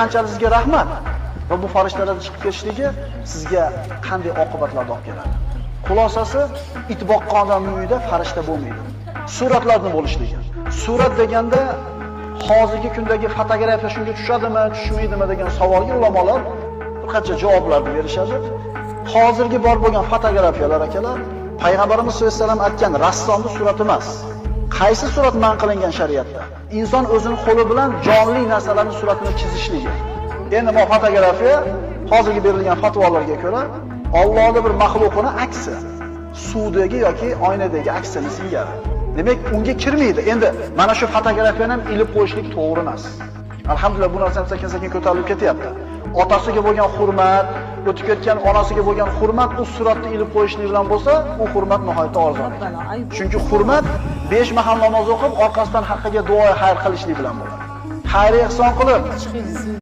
qanchalik sizga rahmat va bu farishtalarning chiqib ketishligi sizga qanday oqibatlarni olib keladi. Xulosasi, it boqqan odamning uyida farishta bo'lmaydi. Suratlarning bo'lishligi. Surat deganda hozirgi kundagi fotografiya shunga tushadimi, tushmaydimi degan savolga ulamolar bir qancha javoblarni berishadi. Hozirgi bor bo'lgan fotografiyalar akalar, Payg'ambarimiz sollallohu alayhi vasallam aytgan rassomning surati emas. Qaysi surat man qilingan shariatda? Inson o'zining qo'li bilan jonli narsalarning suratini chizishligi. Endi bu fotografiya hozirgi berilgan fatvolarga ko'ra Allohning bir maxluqini aksi, suvdagi yoki oynadagi aksini singari. Demak, unga kirmaydi. Endi mana shu fotografiyani ham ilib qo'yishlik to'g'ri emas. Alhamdulillah bu narsa sekin-sekin ko'tarilib ketyapti. Otasiga bo'lgan hurmat, o'tib ketgan onasiga bo'lgan hurmat u suratni ilib qo'yishlik bilan bo'lsa, u hurmat nihoyatda arzon. Chunki hurmat 5 mahal namoz o'qib, orqasidan haqqiga duo xayr qilishlik bilan bo'ladi. Xayr ehson qilib